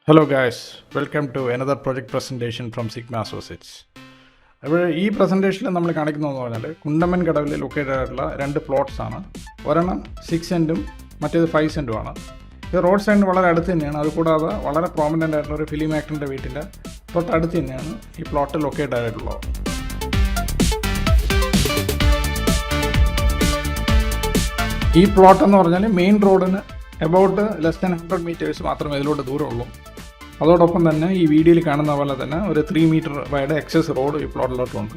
Hello guys, welcome to another project presentation from Sigma Associates. അപ്പോൾ ഈ പ്രസൻറ്റേഷനിൽ നമ്മൾ കാണിക്കുന്നതെന്ന് പറഞ്ഞാൽ കുണ്ടമൻ കടവിൽ ലൊക്കേറ്റഡ് ആയിട്ടുള്ള രണ്ട് പ്ലോട്ട്സ് ആണ്. ഒരെണ്ണം 6 സെൻറ്റും മറ്റേത് 5 സെൻറ്റുമാണ്. ഇത് റോഡ് സൈഡിന് വളരെ അടുത്ത് തന്നെയാണ്. അതുകൂടാതെ വളരെ പ്രോമിനൻ്റ് ആയിട്ടുള്ള ഒരു ഫിലിം ആക്ടറിൻ്റെ വീട്ടിൻ്റെ തൊട്ടടുത്ത് തന്നെയാണ് ഈ പ്ലോട്ട് ലൊക്കേറ്റഡ് ആയിട്ടുള്ളത്. ഈ പ്ലോട്ട് എന്ന് പറഞ്ഞാൽ മെയിൻ റോഡിന് എബൌട്ട് ലെസ് ദാൻ 100 മീറ്റേഴ്സ് മാത്രമേ ഇതിലോട്ട് ദൂരമുള്ളൂ. അതോടൊപ്പം തന്നെ ഈ വീഡിയോയിൽ കാണുന്ന പോലെ തന്നെ ഒരു 3 മീറ്റർ വൈഡ് എക്സസ് റോഡ് ഈ പ്ലോട്ടിലോട്ടുണ്ട്.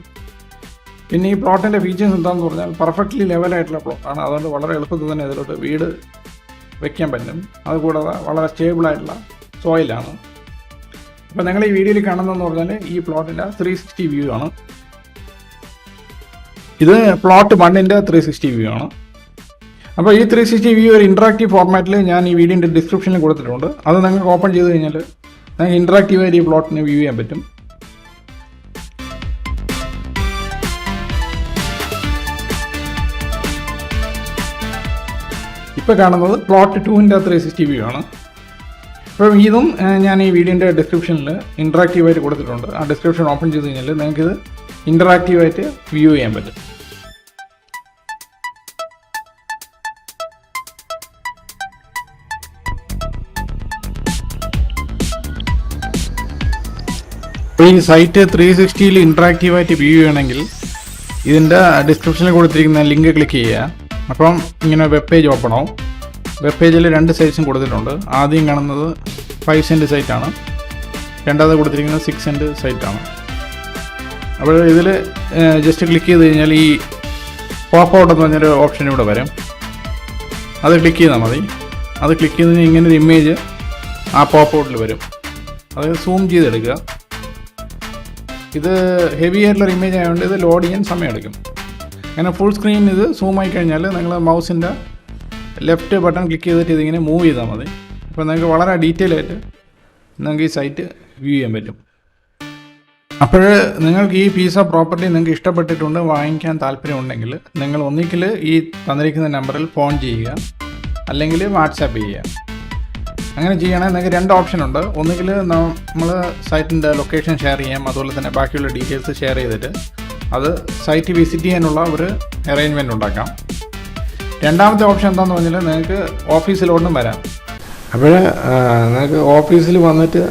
പിന്നെ ഈ പ്ലോട്ടിൻ്റെ ഫീച്ചേഴ്സ് എന്താണെന്ന് പറഞ്ഞാൽ പെർഫെക്റ്റ്ലി ലെവലായിട്ടുള്ള പ്ലോട്ടാണ്. അതുകൊണ്ട് വളരെ എളുപ്പത്തിൽ തന്നെ ഇതിലോട്ട് വീട് വയ്ക്കാൻ പറ്റും. അതുകൂടാതെ വളരെ സ്റ്റേബിളായിട്ടുള്ള സോയിലാണ്. അപ്പോൾ നിങ്ങൾ ഈ വീഡിയോയിൽ കാണുന്നതെന്ന് പറഞ്ഞാൽ ഈ പ്ലോട്ടിൻ്റെ 360 വ്യൂ ആണ്. ഇത് പ്ലോട്ട് 1ൻ്റെ 360 വ്യൂ ആണ്. അപ്പോൾ ഈ 360 വ്യൂ ഒരു ഇൻട്രാക്റ്റീവ് ഫോർമാറ്റിൽ ഞാൻ ഈ വീഡിയോൻ്റെ ഡിസ്ക്രിപ്ഷനിൽ കൊടുത്തിട്ടുണ്ട്. അത് നിങ്ങൾക്ക് ഓപ്പൺ ചെയ്ത് കഴിഞ്ഞാൽ നിങ്ങൾക്ക് ഇൻട്രാക്റ്റീവായിട്ട് ഈ പ്ലോട്ടിനെ വ്യൂ ചെയ്യാൻ പറ്റും. ഇപ്പോൾ കാണുന്നത് പ്ലോട്ട് 2ൻ്റെ 360 വ്യൂ ആണ്. അപ്പം ഇതും ഞാൻ ഈ വീഡിയോൻ്റെ ഡിസ്ക്രിപ്ഷനിൽ ഇൻട്രാക്റ്റീവായിട്ട് കൊടുത്തിട്ടുണ്ട്. ആ ഡിസ്ക്രിപ്ഷൻ ഓപ്പൺ ചെയ്ത് കഴിഞ്ഞാൽ നിങ്ങൾക്കിത് ഇൻട്രാക്റ്റീവായിട്ട് വ്യൂ ചെയ്യാൻ പറ്റും. അപ്പോൾ ഈ സൈറ്റ് 360യിൽ ഇൻട്രാക്റ്റീവായിട്ട് വ്യൂ ചെയ്യണമെങ്കിൽ ഇതിൻ്റെ ഡിസ്ക്രിപ്ഷനിൽ കൊടുത്തിരിക്കുന്ന ലിങ്ക് ക്ലിക്ക് ചെയ്യുക. അപ്പം ഇങ്ങനെ വെബ് പേജ് ഓപ്പൺ ആവും. വെബ് പേജിൽ 2 സൈറ്റ്സും കൊടുത്തിട്ടുണ്ട്. ആദ്യം കാണുന്നത് 5 സെൻറ്റ് സൈറ്റാണ്. രണ്ടാമത് കൊടുത്തിരിക്കുന്നത് 6 സെൻറ്റ് സൈറ്റാണ്. അപ്പോൾ ഇതിൽ ജസ്റ്റ് ക്ലിക്ക് ചെയ്ത് കഴിഞ്ഞാൽ ഈ പോപ്പ് ഔട്ട് എന്ന് പറഞ്ഞൊരു ഓപ്ഷൻ ഇവിടെ വരും. അത് ക്ലിക്ക് ചെയ്താൽ മതി. അത് ക്ലിക്ക് ചെയ്ത് കഴിഞ്ഞാൽ ഇങ്ങനൊരു ഇമേജ് ആ പോപ്പ് ഔട്ടിൽ വരും. അത് സൂം ചെയ്തെടുക്കുക. ഇത് ഹെവി ആയിട്ടുള്ളൊരു ഇമേജ് ആയതുകൊണ്ട് ഇത് ലോഡ് ചെയ്യാൻ സമയമെടുക്കും. അങ്ങനെ ഫുൾ സ്ക്രീൻ ഇത് സൂം ആയി കഴിഞ്ഞാൽ നിങ്ങൾ മൗസിൻ്റെ ലെഫ്റ്റ് ബട്ടൺ ക്ലിക്ക് ചെയ്തിട്ട് ഇതിങ്ങനെ മൂവ് ചെയ്താൽ മതി. അപ്പോൾ നിങ്ങൾക്ക് വളരെ ഡീറ്റെയിൽ ആയിട്ട് നിങ്ങൾക്ക് ഈ സൈറ്റ് വ്യൂ ചെയ്യാൻ പറ്റും. അപ്പോൾ നിങ്ങൾക്ക് ഈ പീസ് ഓഫ് പ്രോപ്പർട്ടി നിങ്ങൾക്ക് ഇഷ്ടപ്പെട്ടിട്ടുണ്ട്, വാങ്ങിക്കാൻ താല്പര്യമുണ്ടെങ്കിൽ നിങ്ങൾ ഒന്നിക്കിൽ ഈ തന്നിരിക്കുന്ന നമ്പറിൽ ഫോൺ ചെയ്യുക, അല്ലെങ്കിൽ വാട്സാപ്പ് ചെയ്യുക. അങ്ങനെ ചെയ്യണമെങ്കിൽ നിങ്ങൾക്ക് 2 ഓപ്ഷൻ ഉണ്ട്. ഒന്നുകിൽ നമ്മൾ സൈറ്റിൻ്റെ ലൊക്കേഷൻ ഷെയർ ചെയ്യാം, അതുപോലെ തന്നെ ബാക്കിയുള്ള ഡീറ്റെയിൽസ് ഷെയർ ചെയ്തിട്ട് അത് സൈറ്റ് വിസിറ്റ് ചെയ്യാനുള്ള ഒരു അറേഞ്ച്മെൻറ്റ് ഉണ്ടാക്കാം. രണ്ടാമത്തെ ഓപ്ഷൻ എന്താണെന്ന് പറഞ്ഞാൽ നിങ്ങൾക്ക് ഓഫീസിലോട്ടും വരാം. അപ്പോൾ നിങ്ങൾക്ക് ഓഫീസിൽ വന്നിട്ട്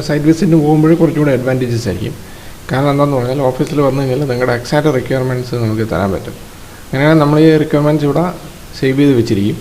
സൈറ്റ് വിസിറ്റിന് പോകുമ്പോൾ കുറച്ചുകൂടി അഡ്വാൻറ്റേജസ് ആയിരിക്കും. കാരണം എന്താണെന്ന് പറഞ്ഞാൽ ഓഫീസിൽ വന്നു കഴിഞ്ഞാൽ നിങ്ങളുടെ എക്സാക്റ്റ് റിക്വയർമെൻറ്റ്സ് നമുക്ക് തരാൻ പറ്റും. അങ്ങനെയാണ് നമ്മൾ ഈ റിക്വയർമെൻറ്റ്സ് ഇവിടെ സേവ് ചെയ്ത് വെച്ചിരിക്കും.